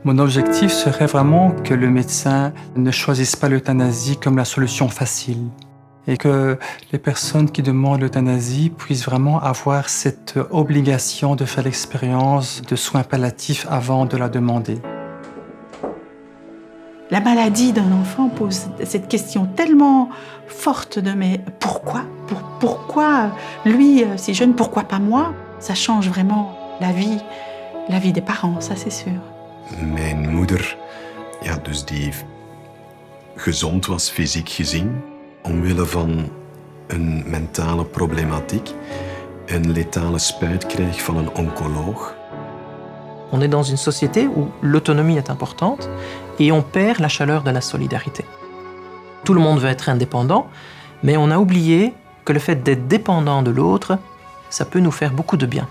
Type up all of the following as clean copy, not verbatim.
Mon objectif serait vraiment que le médecin ne choisisse pas l'euthanasie comme la solution facile et que les personnes qui demandent l'euthanasie puissent vraiment avoir cette obligation de faire l'expérience de soins palliatifs avant de la demander. La maladie d'un enfant pose cette question tellement forte de mais pourquoi ? Pourquoi lui si jeune, pourquoi pas moi ? Ça change vraiment la vie des parents, ça c'est sûr. Mijn moeder, dus die gezond was fysiek gezien, omwille van een mentale problematiek, een letale spuit kreeg van een oncoloog. On est dans une société où l'autonomie est importante et on perd la chaleur de la solidarité. Tout le monde veut être indépendant, mais on a oublié que le fait d'être dépendant de l'autre, ça peut nous faire beaucoup de bien.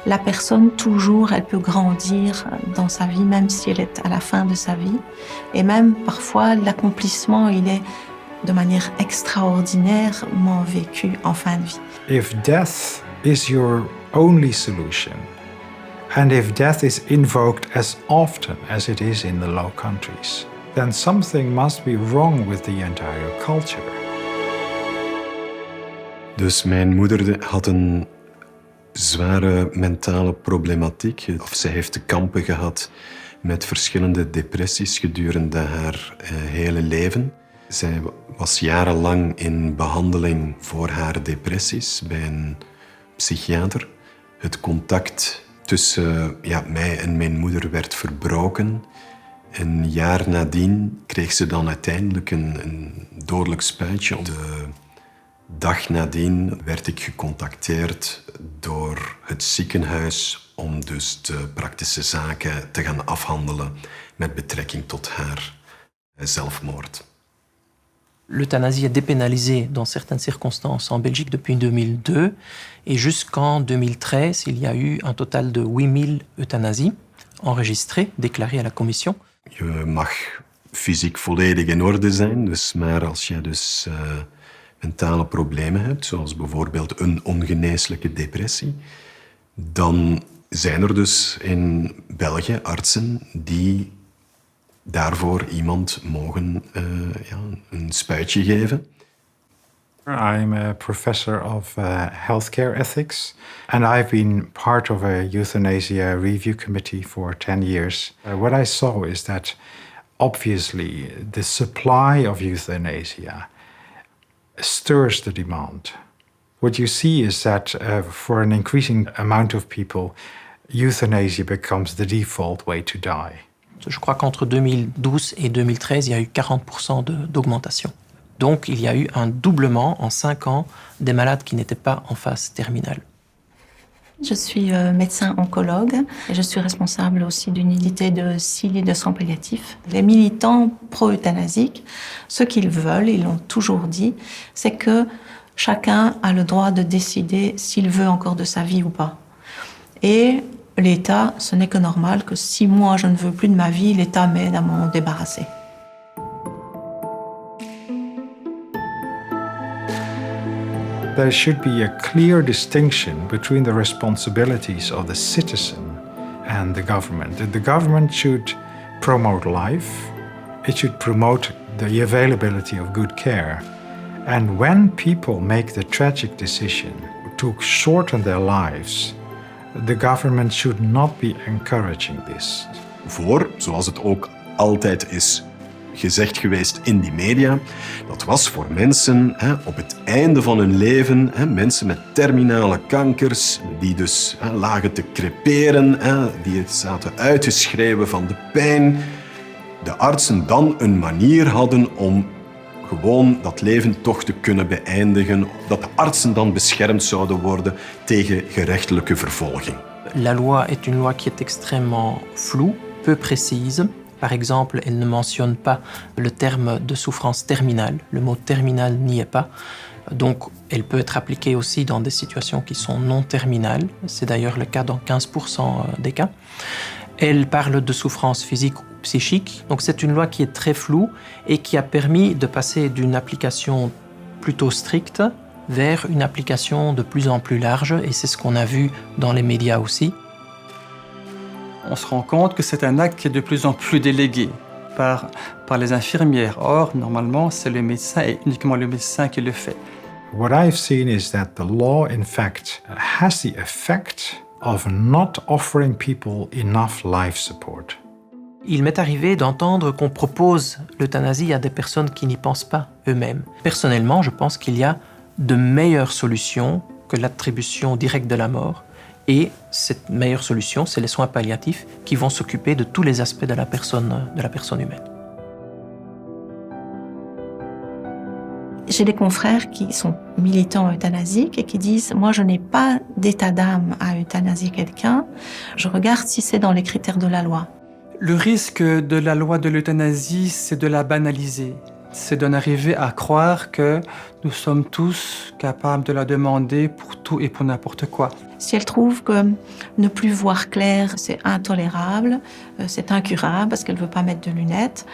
La personne, toujours, elle peut grandir dans sa vie, même si elle est à la fin de sa vie. Et même, parfois, l'accomplissement, il est de manière extraordinairement vécu en fin de vie. If death is your only solution, and if death is invoked as often as it is in the Low Countries, then something must be wrong with the entire culture. Dus mijn moeder had een zware mentale problematiek. Zij heeft te kampen gehad met verschillende depressies gedurende haar hele leven. Zij was jarenlang in behandeling voor haar depressies bij een psychiater. Het contact tussen mij en mijn moeder werd verbroken. Een jaar nadien kreeg ze dan uiteindelijk een dodelijk spuitje. De dag nadien werd ik gecontacteerd door het ziekenhuis om dus de praktische zaken te gaan afhandelen met betrekking tot haar zelfmoord. L'euthanasie est dépénalisée dans certaines circonstances en Belgique depuis 2002 et jusqu'en 2013, il y a eu un total de 8000 euthanasies enregistrées, déclarées à la commission. Je mag fysiek volledig in orde zijn, maar als je dus mentale problemen hebt, zoals bijvoorbeeld een ongeneeslijke depressie, dan zijn er dus in België artsen die daarvoor iemand mogen een spuitje geven. I'm a professor of healthcare ethics, and I've been part of a euthanasia review committee for 10 years. What I saw is that obviously the supply of euthanasia stirs the demand. What you see is that for an increasing amount of people, euthanasia becomes the default way to die. Je crois qu'entre 2012 et 2013, il y a eu 40% d'augmentation. Donc, il y a eu un doublement en 5 ans des malades qui n'étaient pas en phase terminale. Je suis médecin oncologue et je suis responsable aussi d'une unité de 6 lits de soins palliatifs. Les militants pro-euthanasiques, ce qu'ils veulent, ils l'ont toujours dit, c'est que chacun a le droit de décider s'il veut encore de sa vie ou pas. Et l'État, ce n'est que normal que si moi je ne veux plus de ma vie, l'État m'aide à m'en débarrasser. There should be a clear distinction between the responsibilities of the citizen and the government. The government should promote life, it should promote the availability of good care. And when people make the tragic decision to shorten their lives, the government should not be encouraging this. Voor, zoals het ook altijd is gezegd geweest in die media, dat was voor mensen op het einde van hun leven, mensen met terminale kankers, die dus lagen te creperen, die zaten uitgeschreven van de pijn, de artsen dan een manier hadden om gewoon dat leven toch te kunnen beëindigen, dat de artsen dan beschermd zouden worden tegen gerechtelijke vervolging. La loi est une loi qui est extrêmement floue, peu précise. Par exemple, elle ne mentionne pas le terme de souffrance terminale. Le mot terminal n'y est pas. Donc, elle peut être appliquée aussi dans des situations qui sont non terminales. C'est d'ailleurs le cas dans 15% des cas. Elle parle de souffrance physique ou psychique. Donc, c'est une loi qui est très floue et qui a permis de passer d'une application plutôt stricte vers une application de plus en plus large. Et c'est ce qu'on a vu dans les médias aussi. on se rend compte que c'est un acte qui est de plus en plus délégué par les infirmières. Or, normalement, c'est le médecin et uniquement le médecin qui le fait. What I've seen is that the law, in fact, has the effect of not offering people enough life support. Il m'est arrivé d'entendre qu'on propose l'euthanasie à des personnes qui n'y pensent pas eux-mêmes. Personnellement, je pense qu'il y a de meilleures solutions que l'attribution directe de la mort. Et cette meilleure solution, c'est les soins palliatifs qui vont s'occuper de tous les aspects de la personne humaine. J'ai des confrères qui sont militants euthanasiques et qui disent « Moi, je n'ai pas d'état d'âme à euthanasier quelqu'un. Je regarde si c'est dans les critères de la loi. » Le risque de la loi de l'euthanasie, c'est de la banaliser. C'est d'en arriver à croire que nous sommes tous capables de la demander pour tout et pour n'importe quoi. Si elle trouve que ne plus voir clair, c'est intolérable, c'est incurable parce qu'elle ne veut pas mettre de lunettes,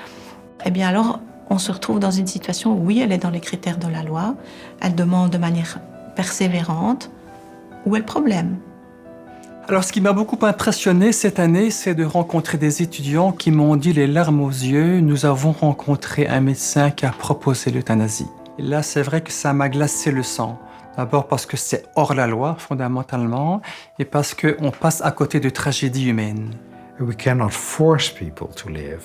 eh bien alors on se retrouve dans une situation où oui, elle est dans les critères de la loi, elle demande de manière persévérante. Où est le problème ? Alors, ce qui m'a beaucoup impressionné cette année, c'est de rencontrer des étudiants qui m'ont dit les larmes aux yeux, nous avons rencontré un médecin qui a proposé l'euthanasie. Et là, c'est vrai que ça m'a glacé le sang. D'abord parce que c'est hors la loi, fondamentalement, et parce qu'on passe à côté de tragédies humaines. We cannot force people to live,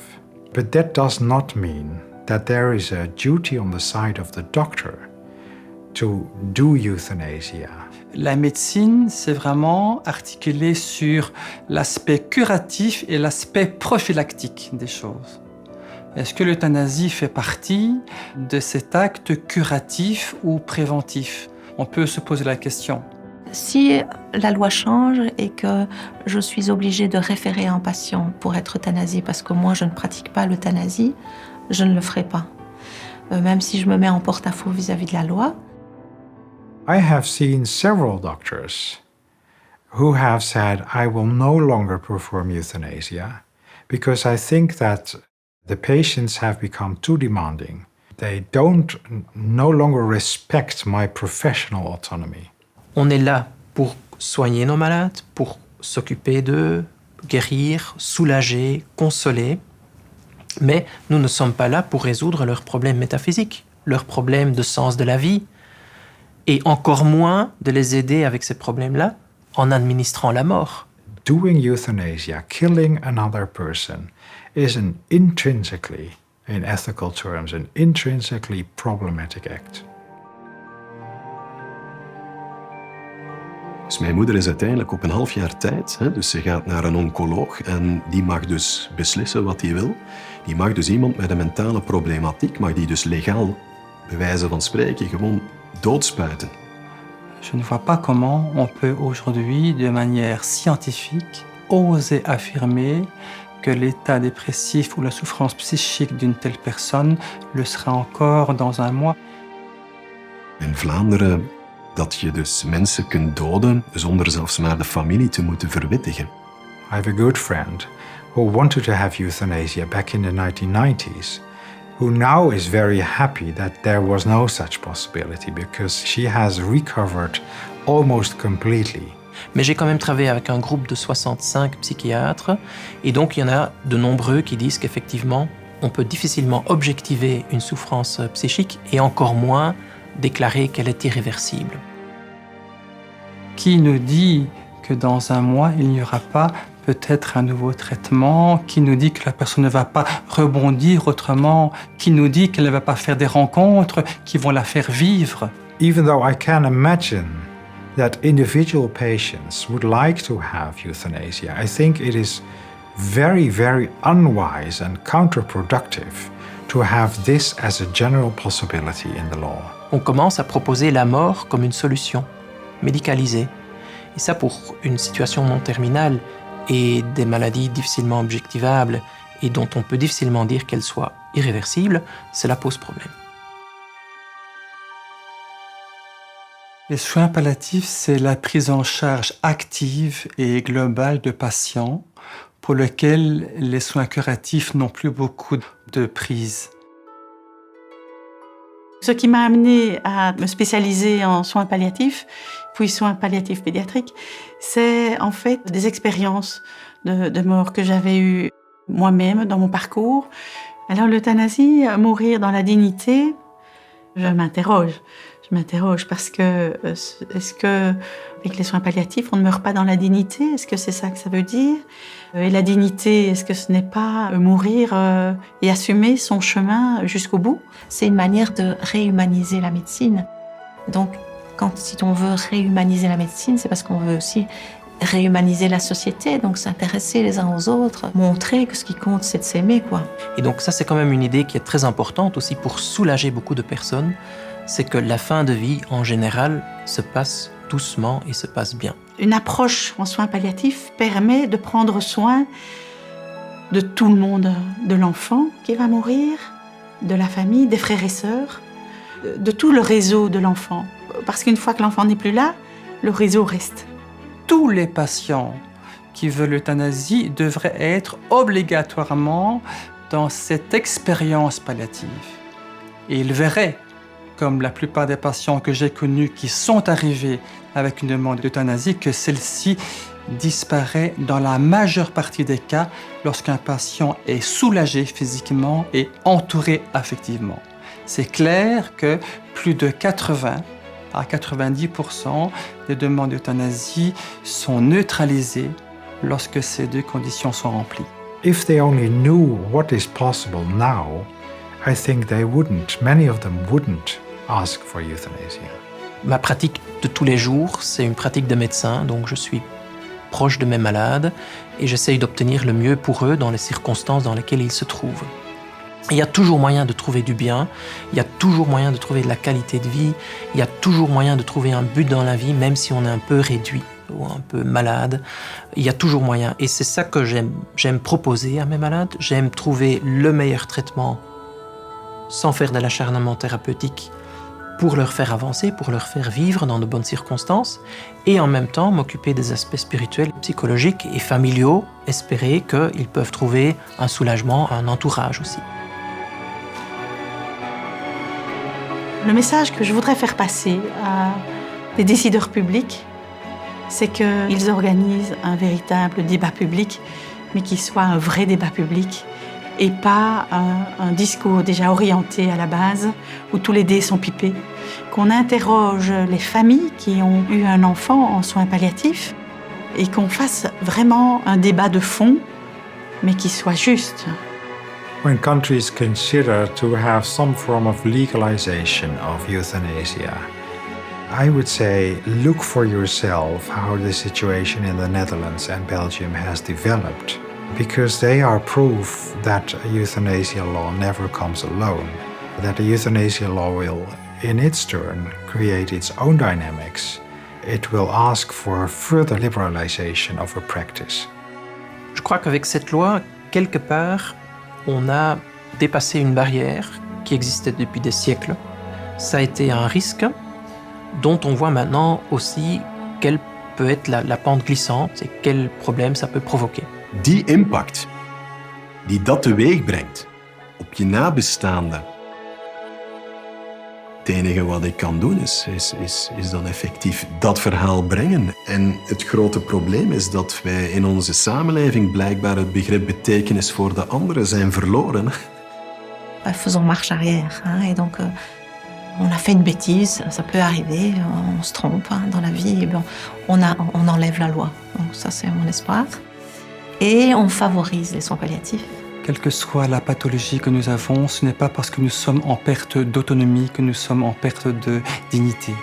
but that does not mean that there is a duty on the side of the doctor to do euthanasia. La médecine, c'est vraiment articulé sur l'aspect curatif et l'aspect prophylactique des choses. Est-ce que l'euthanasie fait partie de cet acte curatif ou préventif ? On peut se poser la question. Si la loi change et que je suis obligée de référer un patient pour être euthanasié parce que moi je ne pratique pas l'euthanasie, je ne le ferai pas. Même si je me mets en porte-à-faux vis-à-vis de la loi. I have seen several doctors who have said, I will no longer perform euthanasia because I think that the patients have become too demanding. They don't no longer respect my professional autonomy. On est là pour soigner nos malades, pour s'occuper d'eux, guérir, soulager, consoler. Mais nous ne sommes pas là pour résoudre leurs problèmes métaphysiques, leurs problèmes de sens de la vie, et encore moins de les aider avec ces problèmes-là en administrant la mort. Doing euthanasia, killing another person, is an intrinsically, in ethical terms, an intrinsically problematic act. Dus mijn moeder is uiteindelijk op een half jaar tijd, dus ze gaat naar een oncoloog en die mag dus beslissen wat hij wil. Die mag dus iemand met een mentale problematiek, mag die dus legaal, bij wijze van spreken, gewoon doodspuiten. Je ne vois pas comment on peut aujourd'hui, de manière scientifique, oser affirmer que l'état dépressif ou la souffrance psychique d'une telle personne le sera encore dans un mois. In Vlaanderen dat je dus mensen kunt doden zonder zelfs maar de familie te moeten verwittigen. I have a good friend who wanted to have euthanasia back in the 1990s, who now is very happy that there was no such possibility because she has recovered almost completely. Mais j'ai quand même travaillé avec un groupe de 65 psychiatres, et donc il y en a de nombreux qui disent qu'effectivement, on peut difficilement objectiver une souffrance psychique et encore moins déclarer qu'elle est irréversible. Qui nous dit que dans un mois, il n'y aura pas peut-être un nouveau traitement? Qui nous dit que la personne ne va pas rebondir autrement? Qui nous dit qu'elle ne va pas faire des rencontres qui vont la faire vivre? Even though I can imagine that individual patients would like to have euthanasia, I think it is very, very unwise and counterproductive to have this as a general possibility in the law. On commence à proposer la mort comme une solution médicalisée. Et ça, pour une situation non terminale et des maladies difficilement objectivables et dont on peut difficilement dire qu'elles soient irréversibles, cela pose problème. Les soins palliatifs, c'est la prise en charge active et globale de patients pour lesquels les soins curatifs n'ont plus beaucoup de prise. Ce qui m'a amenée à me spécialiser en soins palliatifs, puis soins palliatifs pédiatriques, c'est en fait des expériences de mort que j'avais eues moi-même dans mon parcours. Alors l'euthanasie, mourir dans la dignité, je m'interroge parce que est-ce que avec les soins palliatifs, on ne meurt pas dans la dignité? Est-ce que c'est ça que ça veut dire? Et la dignité, est-ce que ce n'est pas mourir et assumer son chemin jusqu'au bout? C'est une manière de réhumaniser la médecine. Donc, si on veut réhumaniser la médecine, c'est parce qu'on veut aussi réhumaniser la société, donc s'intéresser les uns aux autres, montrer que ce qui compte, c'est de s'aimer, quoi. Et donc ça, c'est quand même une idée qui est très importante aussi pour soulager beaucoup de personnes, c'est que la fin de vie, en général, se passe doucement et se passe bien. Une approche en soins palliatifs permet de prendre soin de tout le monde, de l'enfant qui va mourir, de la famille, des frères et sœurs, de tout le réseau de l'enfant. Parce qu'une fois que l'enfant n'est plus là, le réseau reste. Tous les patients qui veulent l'euthanasie devraient être obligatoirement dans cette expérience palliative. Et ils verraient, comme la plupart des patients que j'ai connus qui sont arrivés avec une demande d'euthanasie, que celle-ci disparaît dans la majeure partie des cas lorsqu'un patient est soulagé physiquement et entouré affectivement. C'est clair que plus de 80 à 90% des demandes d'euthanasie sont neutralisées lorsque ces deux conditions sont remplies. If they only knew what is possible now, I think many of them wouldn't ask for euthanasia. Ma pratique de tous les jours, c'est une pratique de médecin, donc je suis proche de mes malades et j'essaye d'obtenir le mieux pour eux dans les circonstances dans lesquelles ils se trouvent. Il y a toujours moyen de trouver du bien, il y a toujours moyen de trouver de la qualité de vie, il y a toujours moyen de trouver un but dans la vie, même si on est un peu réduit ou un peu malade. Il y a toujours moyen. Et c'est ça que j'aime proposer à mes malades. J'aime trouver le meilleur traitement sans faire de l'acharnement thérapeutique pour leur faire avancer, pour leur faire vivre dans de bonnes circonstances et en même temps m'occuper des aspects spirituels, psychologiques et familiaux, espérer qu'ils peuvent trouver un soulagement, un entourage aussi. Le message que je voudrais faire passer à des décideurs publics, c'est qu'ils organisent un véritable débat public, mais qu'il soit un vrai débat public et pas un discours déjà orienté à la base, où tous les dés sont pipés. Qu'on interroge les familles qui ont eu un enfant en soins palliatifs et qu'on fasse vraiment un débat de fond, mais qui soit juste. When countries consider to have some form of legalization of euthanasia, I would say look for yourself how the situation in the Netherlands and Belgium has developed, because they are proof that a euthanasia law never comes alone, that the euthanasia law will, in its turn, create its own dynamics. It will ask for further liberalization of a practice. Je crois qu'avec cette loi, quelque part, on a dépassé une barrière qui existait depuis des siècles. Ça a été un risque dont on voit maintenant aussi quelle peut être la pente glissante et quels problèmes ça peut provoquer. Die impact die dat teweeg brengt op je nabestaanden, het enige wat ik kan doen is dan effectief dat verhaal brengen. En het grote probleem is dat wij in onze samenleving blijkbaar het begrip betekenis voor de anderen zijn verloren. Faisons marche arrière, et donc on a fait une bêtise, ça peut arriver, on se trompe dans la vie, et bien, on enlève la loi. Donc ça, c'est mon espoir. Et on favorise les soins palliatifs. Quelle que soit la pathologie que nous avons, ce n'est pas parce que nous sommes en perte d'autonomie que nous sommes en perte de dignité.